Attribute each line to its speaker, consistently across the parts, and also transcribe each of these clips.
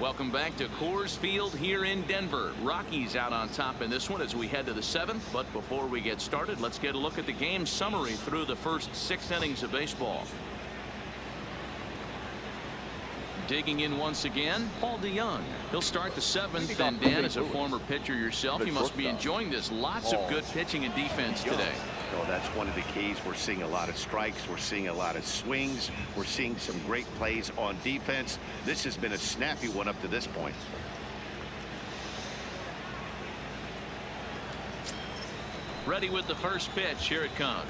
Speaker 1: Welcome back to Coors Field here in Denver. Rockies out on top in this one as we head to the 7th. But before we get started, let's get a look at the game summary through the first 6 innings of baseball. Digging in once again, Paul DeYoung. He'll start the 7th, and Dan, as a former pitcher yourself, you must be enjoying this. Lots of good pitching and defense today.
Speaker 2: Oh, that's one of the keys. We're seeing a lot of strikes. We're seeing a lot of swings. We're seeing some great plays on defense. This has been a snappy one up to this point.
Speaker 1: Ready with the first pitch. Here it comes.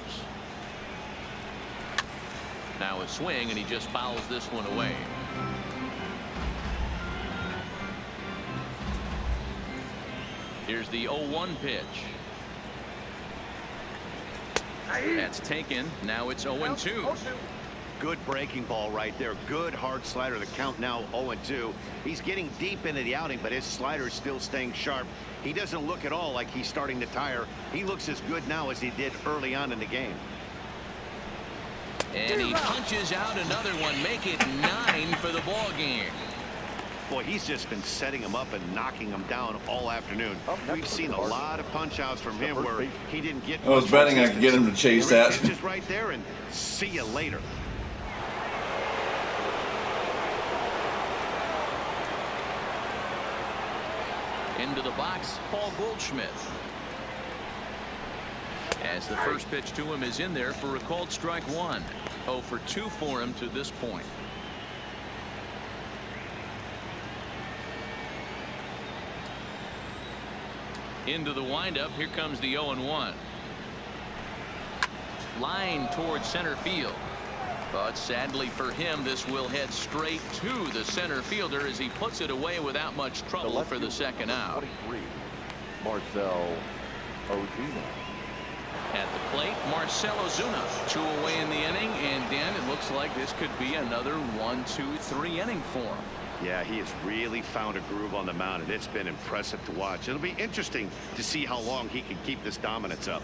Speaker 1: Now a swing, and he just fouls this one away. Here's the 0-1 pitch. That's taken. Now it's 0-2.
Speaker 2: Good breaking ball right there. Good hard slider. The count now 0-2. He's getting deep into the outing, but his slider is still staying sharp. He doesn't look at all like he's starting to tire. He looks as good now as he did early on in the game.
Speaker 1: And he punches out another one. Make it 9 for the ball game.
Speaker 2: Boy, he's just been setting him up and knocking him down all afternoon. We've seen a lot of punch outs from him where he didn't get.
Speaker 3: I was betting I could get him to chase that.
Speaker 2: Just right there, and see you later.
Speaker 1: Into the box, Paul Goldschmidt. As the first pitch to him is in there for a called strike 1. 0 for 2 for him to this point. Into the windup. Here comes the 0-1. Line towards center field. But sadly for him, this will head straight to the center fielder as he puts it away without much trouble for the second out.
Speaker 4: 23, Marcell Ozuna.
Speaker 1: At the plate, Marcell Ozuna. 2 away in the inning, and Dan, it looks like this could be another 1-2-3 inning for him.
Speaker 2: Yeah, he has really found a groove on the mound, and it's been impressive to watch. It'll be interesting to see how long he can keep this dominance up.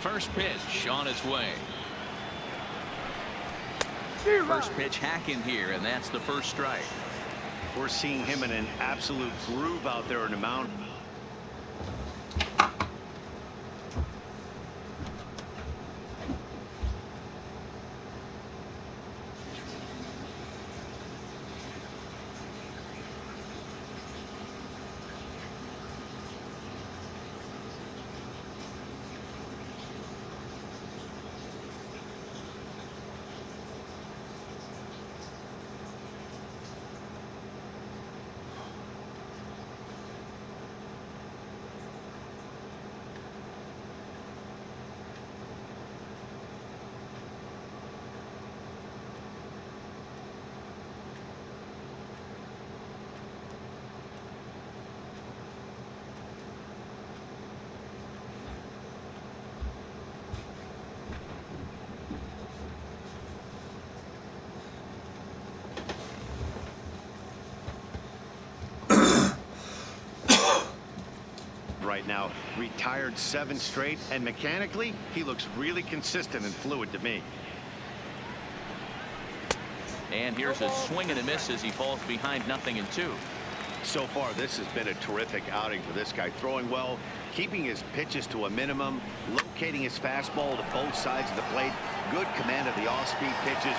Speaker 1: First pitch on its way. First pitch hack in here, and that's the first strike.
Speaker 2: We're seeing him in an absolute groove out there in the mound. Right now, retired 7 straight, and mechanically he looks really consistent and fluid to me.
Speaker 1: And here's a swing and a miss as he falls behind 0-2.
Speaker 2: So far this has been a terrific outing for this guy. Throwing well, keeping his pitches to a minimum, locating his fastball to both sides of the plate, good command of the off-speed pitches.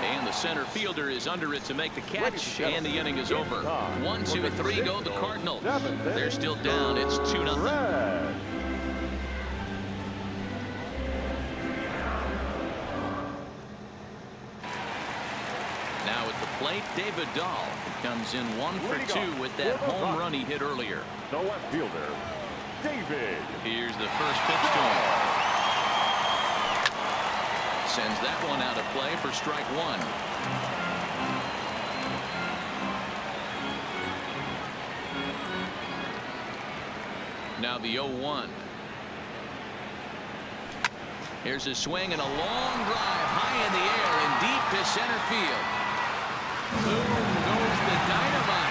Speaker 1: And the center fielder is under it to make the catch, and the inning is over. 1-2-3 go the Cardinals. They're still down. It's 2-0. Now at the plate, David Dahl comes in 1 for 2 with that home run he hit earlier.
Speaker 4: The left fielder, David.
Speaker 1: Here's the first pitch to him. Sends that one out of play for strike 1. Now the 0-1. Here's a swing and a long drive high in the air and deep to center field. Boom goes the dynamite.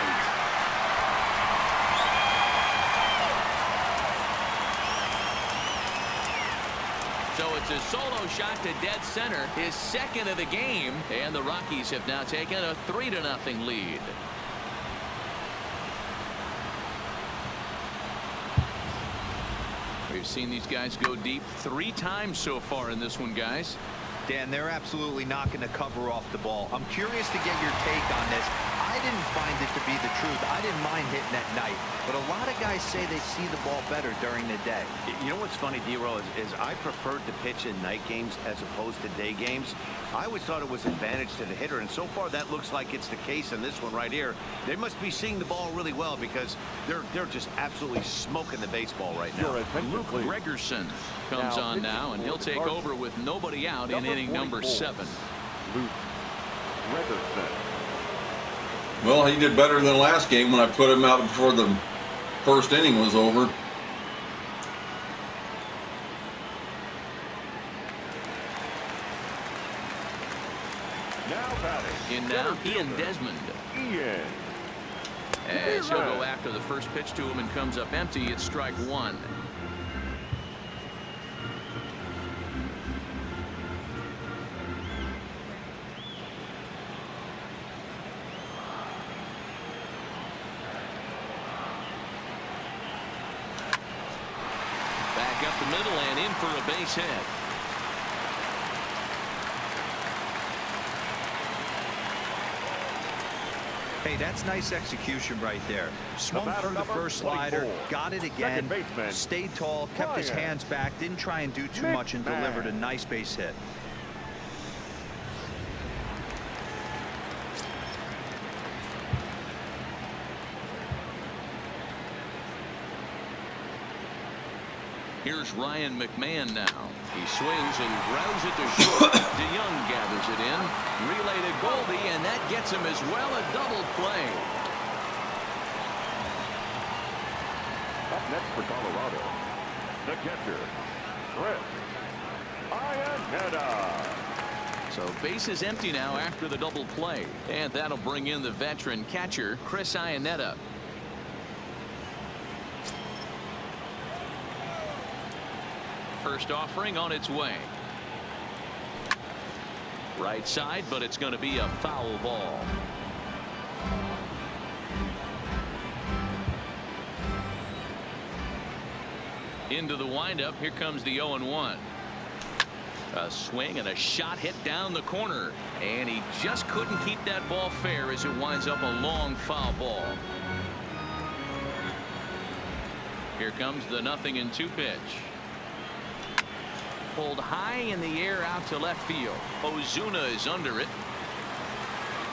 Speaker 1: So it's a solo shot to dead center, his second of the game, and the Rockies have now taken a 3-0 lead. We've seen these guys go deep 3 times so far in this one, guys.
Speaker 5: Dan, they're absolutely not going to cover off the ball. I'm curious to get your take on this. I didn't find it to be the truth. I didn't mind hitting at night, but a lot of guys say they see the ball better during the day.
Speaker 2: You know what's funny, D-Roll, is I preferred to pitch in night games as opposed to day games. I always thought it was an advantage to the hitter, and so far that looks like it's the case in this one right here. They must be seeing the ball really well because they're just absolutely smoking the baseball right now.
Speaker 1: Luke Gregerson comes on now, and he'll take over with nobody out in inning number 7.
Speaker 4: Luke Gregerson.
Speaker 3: Well, he did better than last game when I put him out before the first inning was over.
Speaker 4: Now batting.
Speaker 1: In now, Ian Desmond.
Speaker 4: Ian.
Speaker 1: As he'll go after the first pitch to him and comes up empty, it's strike 1. Back up the middle and in for a base hit.
Speaker 5: Hey, that's nice execution right there. Swung through the first slider, got it again, stayed tall, kept his hands back, didn't try and do too much, and delivered a nice base hit.
Speaker 1: Here's Ryan McMahon now. He swings and grounds it to short. DeYoung gathers it in. Relay to Goldie, and that gets him as well. A double play.
Speaker 4: Up next for Colorado, the catcher, Chris Iannetta.
Speaker 1: So base is empty now after the double play. And that'll bring in the veteran catcher, Chris Iannetta. First offering on its way. Right side, but it's going to be a foul ball. Into the windup. Here comes the 0-1. A swing and a shot hit down the corner, and he just couldn't keep that ball fair as it winds up a long foul ball. Here comes the 0-2 pitch. Pulled high in the air out to left field. Ozuna is under it.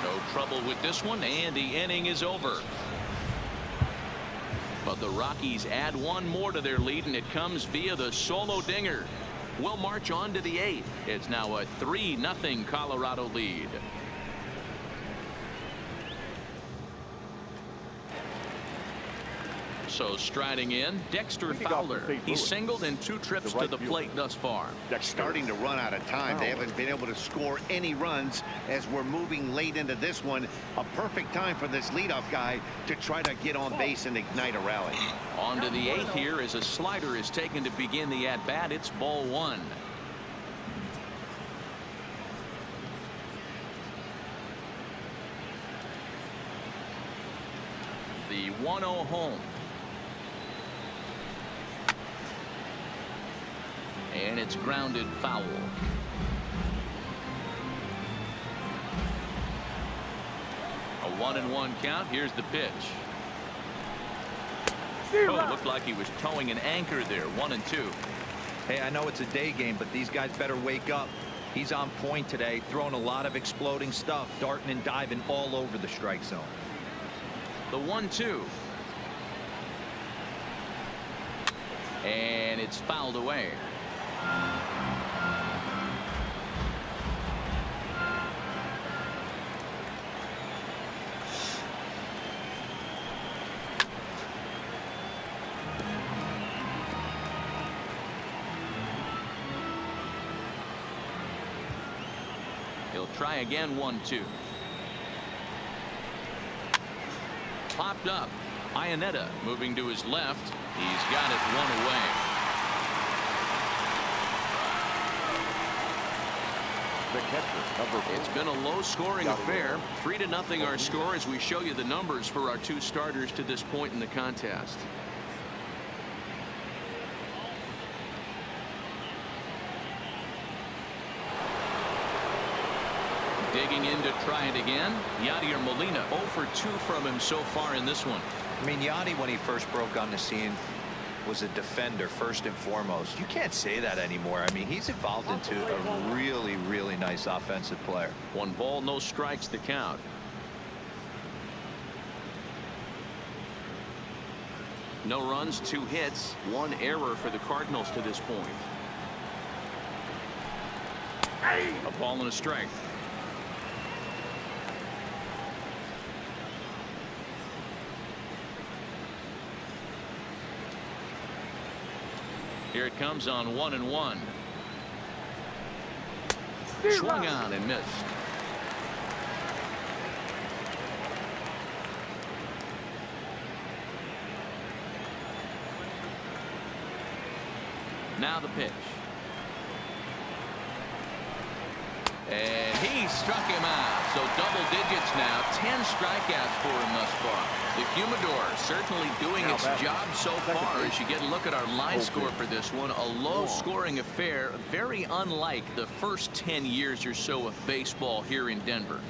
Speaker 1: No trouble with this one, and the inning is over. But the Rockies add one more to their lead, and it comes via the solo dinger. We'll march on to the 8th. It's now a 3-0 Colorado lead. So striding in, Dexter Fowler. He's singled in 2 trips to the plate thus far.
Speaker 2: They're starting to run out of time. They haven't been able to score any runs as we're moving late into this one. A perfect time for this leadoff guy to try to get on base and ignite a rally.
Speaker 1: On to the 8th here as a slider is taken to begin the at-bat. It's ball 1. The 1-0 home. And it's grounded foul. A 1-1 count. Here's the pitch. Oh, it looked like he was towing an anchor there. 1-2.
Speaker 5: Hey, I know it's a day game, but these guys better wake up. He's on point today, throwing a lot of exploding stuff, darting and diving all over the strike zone.
Speaker 1: The 1-2. And it's fouled away. He'll try again. 1-2. Popped up. Iannetta moving to his left. He's got it 1 away.
Speaker 4: The catcher, number 4.
Speaker 1: It's been a low-scoring affair. 3-0 our score as we show you the numbers for our two starters to this point in the contest. Digging in to try it again. Yadier Molina 0 for 2 from him so far in this one.
Speaker 5: I mean, Yadi, when he first broke on the scene, was a defender first and foremost. You can't say that anymore. I mean, he's evolved into a really, really nice offensive player.
Speaker 1: 1 ball, no strikes to count. No runs, 2 hits, 1 error for the Cardinals to this point. A ball and a strike. Here it comes on 1-1. Swung on and missed. Now the pitch. And he struck him out. So double digits now. 10 strikeouts for him thus far. The Humidor certainly doing its job so far. As you get a look at our line score for this one, a low-scoring affair, very unlike the first 10 years or so of baseball here in Denver.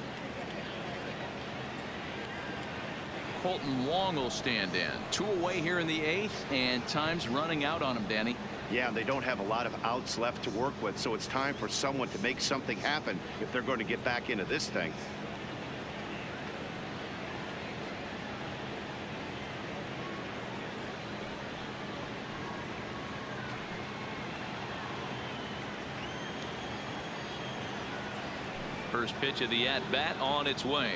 Speaker 1: Colton Wong will stand in. 2 away here in the 8th, and time's running out on him, Danny.
Speaker 2: Yeah, they don't have a lot of outs left to work with, so it's time for someone to make something happen if they're going to get back into this thing.
Speaker 1: First pitch of the at-bat on its way.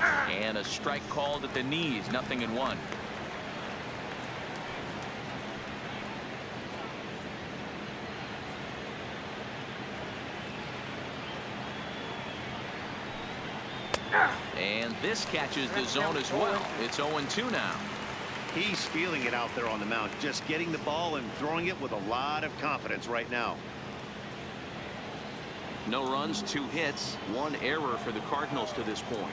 Speaker 1: And a strike called at the knees. 0-1. And this catches the zone as well. It's 0-2 now.
Speaker 2: He's feeling it out there on the mound, just getting the ball and throwing it with a lot of confidence right now.
Speaker 1: No runs, 2 hits, 1 error for the Cardinals to this point.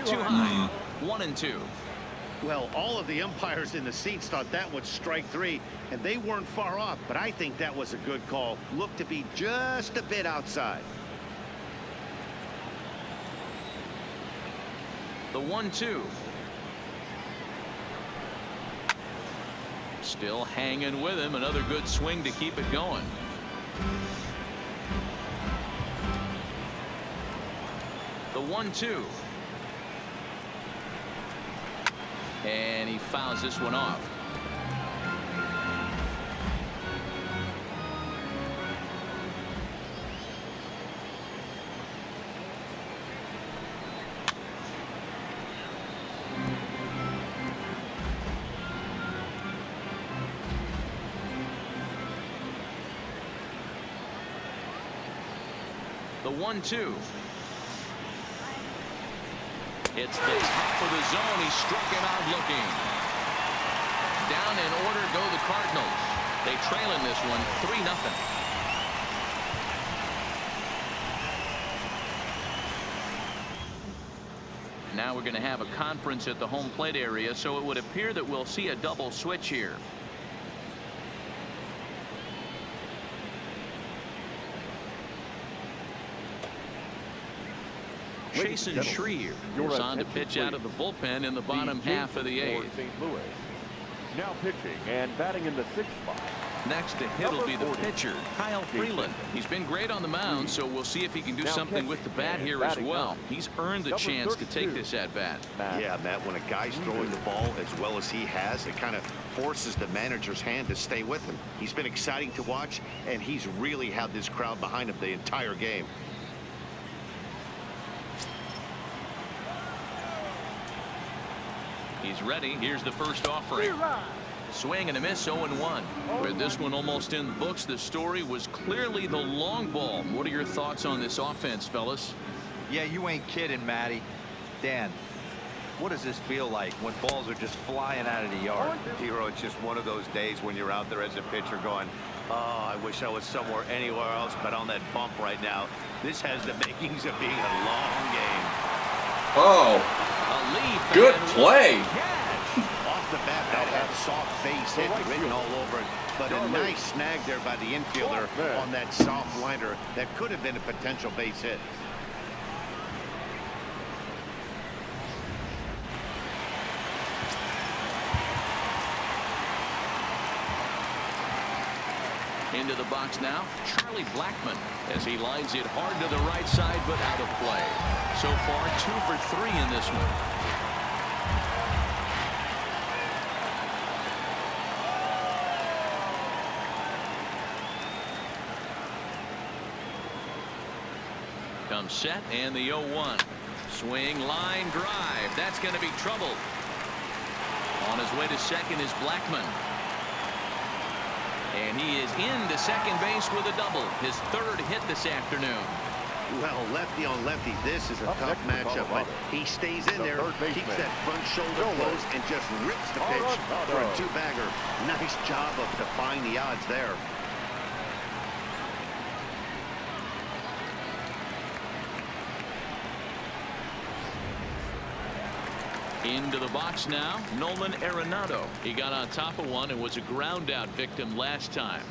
Speaker 1: Too high. 1-2.
Speaker 2: Well, all of the umpires in the seats thought that was strike 3, and they weren't far off, but I think that was a good call. Looked to be just a bit outside.
Speaker 1: The 1-2. Still hanging with him. Another good swing to keep it going. The 1-2. And he fouls this one off. The 1-2. It's the top of the zone. He struck him out looking. Down in order go the Cardinals. They trail in this one 3-0. Now we're going to have a conference at the home plate area, so it would appear that we'll see a double switch here. Jason Schreier is on to pitch out of the bullpen in the bottom half of the 8th.
Speaker 4: St. Louis. Now pitching and batting in the 6th spot.
Speaker 1: Next to hit will be the pitcher, Kyle Freeland. He's been great on the mound, so we'll see if he can do something with the bat here as well. He's earned the chance to take this at bat.
Speaker 2: Yeah, Matt, when a guy's throwing the ball as well as he has, it kind of forces the manager's hand to stay with him. He's been exciting to watch, and he's really had this crowd behind him the entire game.
Speaker 1: He's ready. Here's the first offering. Swing and a miss. 0-1. With this one almost in the books, the story was clearly the long ball. What are your thoughts on this offense, fellas?
Speaker 5: Yeah, you ain't kidding, Matty. Dan, what does this feel like when balls are just flying out of the yard?
Speaker 2: Hero, it's just one of those days when you're out there as a pitcher going, Oh, I wish I was somewhere anywhere else but on that bump right now. This has the makings of being a long game.
Speaker 3: Oh,
Speaker 1: A leap.
Speaker 3: good play.
Speaker 2: Off the bat, that soft base hit written all over it. But a nice snag there by the infielder on that soft liner that could have been a potential base hit.
Speaker 1: Into the box now, Charlie Blackmon, as he lines it hard to the right side, but out of play. So far, 2 for 3 in this one. Comes set, and the 0-1. Swing, line, drive. That's going to be trouble. On his way to second is Blackmon. And he is into second base with a double. His 3rd hit this afternoon.
Speaker 2: Well, lefty on lefty, this is a tough matchup, but he stays in there, keeps that front shoulder close, and just rips the pitch for a 2-bagger. Nice job of defying the odds there.
Speaker 1: Into the box now, Nolan Arenado. He got on top of one and was a ground out victim last time.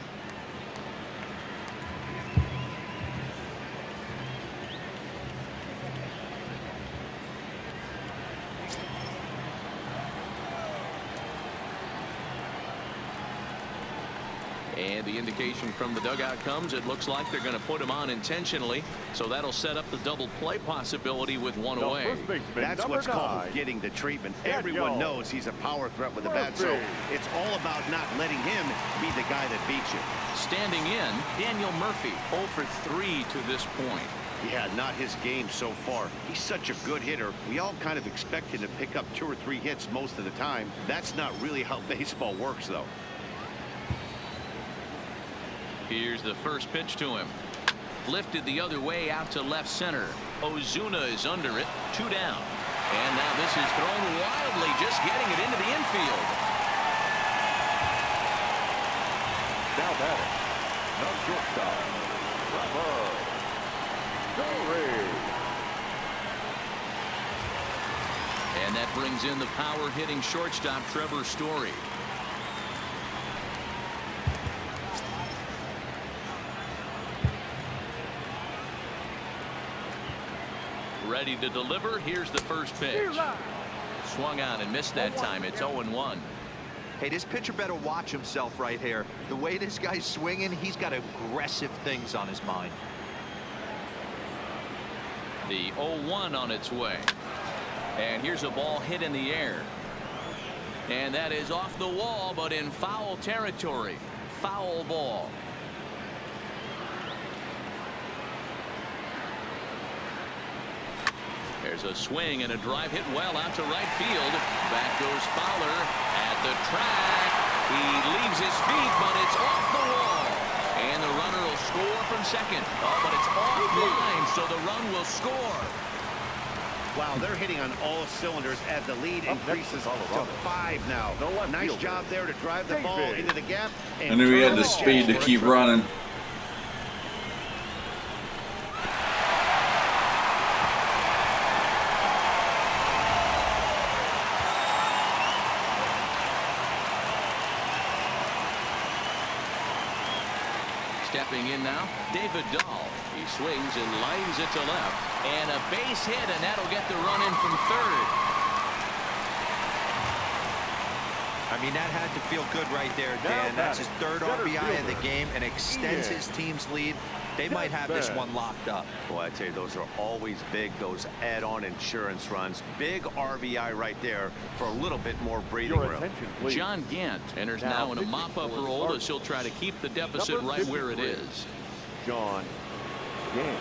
Speaker 1: And the indication from the dugout comes, it looks like they're going to put him on intentionally. So that'll set up the double play possibility with one away.
Speaker 2: That's what's called getting the treatment. Everyone knows he's a power threat with the bat, so it's all about not letting him be the guy that beats you.
Speaker 1: Standing in, Daniel Murphy, 0 for 3 to this point.
Speaker 2: Yeah, not his game so far. He's such a good hitter. We all kind of expect him to pick up 2 or 3 hits most of the time. That's not really how baseball works, though.
Speaker 1: Here's the first pitch to him. Lifted the other way out to left center. Ozuna is under it. 2 down. And now this is thrown wildly, just getting it into the infield.
Speaker 4: Now batting, the shortstop, Trevor Story.
Speaker 1: And that brings in the power-hitting shortstop, Trevor Story. Ready to deliver. Here's the first pitch. Swung on and missed that time. It's 0-1.
Speaker 5: Hey, this pitcher better watch himself right here. The way this guy's swinging, he's got aggressive things on his mind.
Speaker 1: The 0-1 on its way. And here's a ball hit in the air. And that is off the wall, but in foul territory. Foul ball. There's a swing and a drive hit well out to right field. Back goes Fowler at the track. He leaves his feet, but it's off the wall. And the runner will score from second. Oh, but it's offline, so the run will score.
Speaker 2: Wow, they're hitting on all cylinders as the lead increases to 5 now. Nice job there to drive the ball into the gap.
Speaker 3: I knew he had the speed to keep running.
Speaker 1: Stepping in now, David Dahl. He swings and lines it to left. And a base hit, and that'll get the run in from third.
Speaker 5: I mean, that had to feel good right there, Dan. That's his 3rd RBI of the game and extends his team's lead. They might have this one locked up.
Speaker 2: Boy, I tell you, those are always big, those add-on insurance runs. Big RBI right there for a little bit more breathing room.
Speaker 1: John Gant enters now in a mop-up role as he'll try to keep the deficit right where it is.
Speaker 4: John Gant.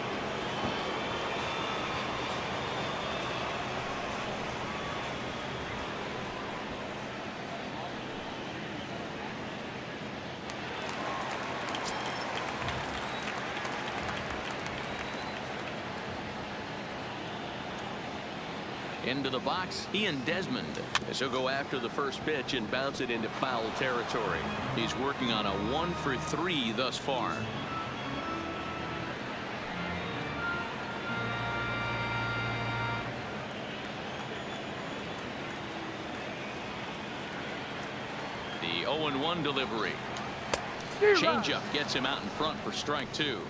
Speaker 1: Into the box, Ian Desmond. As he'll go after the first pitch and bounce it into foul territory. He's working on a 1-for-3 thus far. The 0-1 delivery. Changeup gets him out in front for strike 2.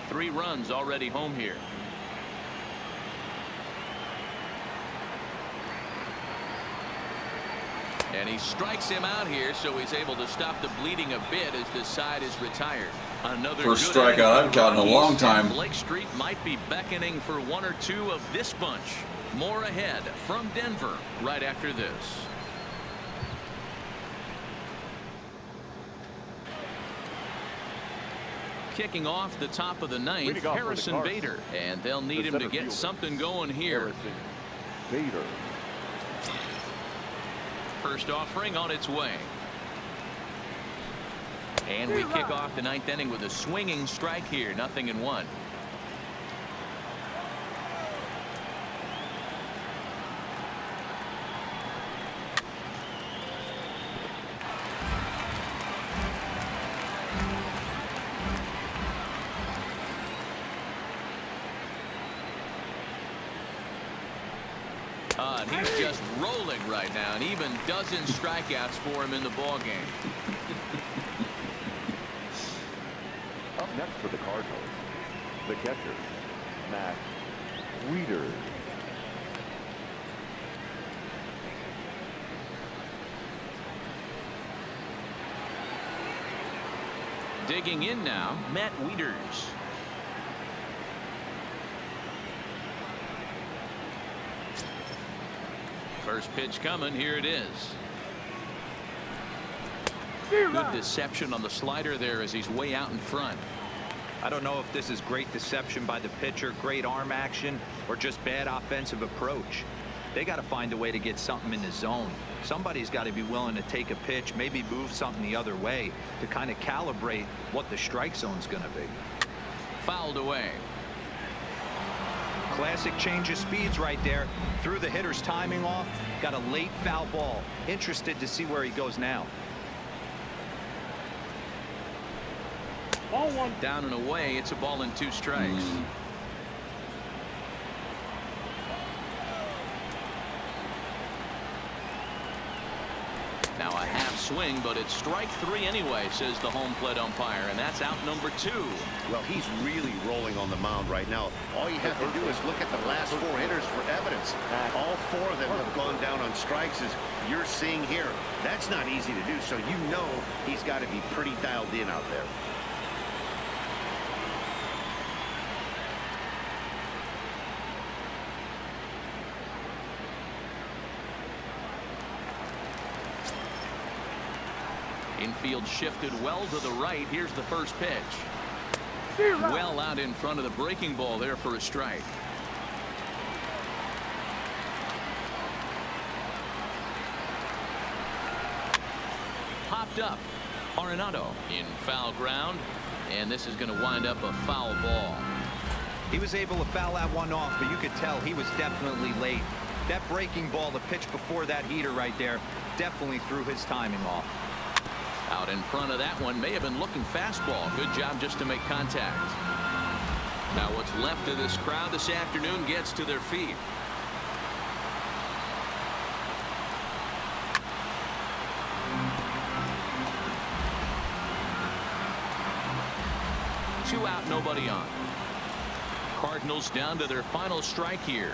Speaker 1: Three runs already home here. And he strikes him out here, so he's able to stop the bleeding a bit as this side is retired. Another
Speaker 3: First strikeout I've gotten in a long time.
Speaker 1: Blake Street might be beckoning for one or two of this bunch. More ahead from Denver right after this. Kicking off the top of the ninth, Harrison Bader, and they'll need him to get something going here.
Speaker 4: Bader.
Speaker 1: First offering on its way. And we kick off the ninth inning with a swinging strike here. 0-1. And he's just rolling right now, and even dozen strikeouts for him in the ball game.
Speaker 4: Up next for the Cardinals, the catcher, Matt Wieters.
Speaker 1: Digging in now, Matt Wieters. First pitch coming. Here it is. Good deception on the slider there as he's way out in front.
Speaker 5: I don't know if this is great deception by the pitcher, great arm action, or just bad offensive approach. They got to find a way to get something in the zone. Somebody's got to be willing to take a pitch, maybe move something the other way to kind of calibrate what the strike zone's going to be.
Speaker 1: Fouled away.
Speaker 5: Classic change of speeds right there. Threw the hitter's timing off. Got a late foul ball. Interested to see where he goes now.
Speaker 4: Ball one.
Speaker 1: Down and away. It's a ball and 2 strikes. Now a half swing, but it's strike 3 anyway, says the home plate umpire, and that's out number 2.
Speaker 2: Well, he's really rolling on the mound right now. All you have to do is look at the last 4 hitters for evidence. All 4 of them have gone down on strikes, as you're seeing here. That's not easy to do, so you know he's got to be pretty dialed in out there.
Speaker 1: Infield shifted well to the right. Here's the first pitch. Well out in front of the breaking ball there for a strike. Popped up. Arenado in foul ground, and this is going to wind up a foul ball.
Speaker 5: He was able to foul that one off, but you could tell he was definitely late. That breaking ball, the pitch before that heater right there, definitely threw his timing off.
Speaker 1: Out in front of that one, may have been looking fastball. Good job just to make contact. Now what's left of this crowd this afternoon gets to their feet. Two out, nobody on. Cardinals down to their final strike here.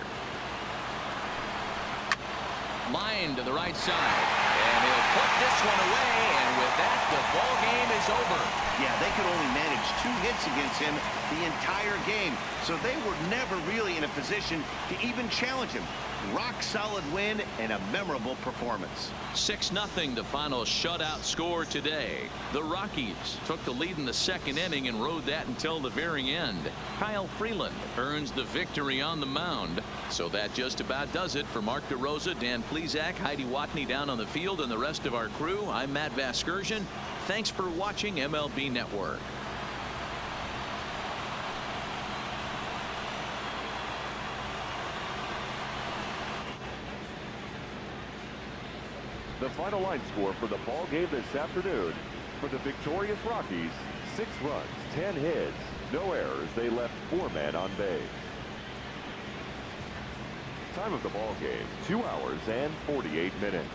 Speaker 1: Line to the right side, and he'll put this one away, and with that the ball game is over.
Speaker 2: Yeah, they could only manage 2 hits against him the entire game, so they were never really in a position to even challenge him. Rock solid win and a memorable performance.
Speaker 1: 6-0 the final shutout score today. The Rockies took the lead in the 2nd inning and rode that until the very end. Kyle Freeland earns the victory on the mound. So that just about does it. For Mark DeRosa, Dan Plesac, Heidi Watney down on the field, and the rest of our crew, I'm Matt Vasgersian. Thanks for watching MLB Network.
Speaker 4: The final line score for the ball game this afternoon. For the victorious Rockies, 6 runs, 10 hits, no errors. They left 4 men on base. Time of the ball game, 2 hours and 48 minutes.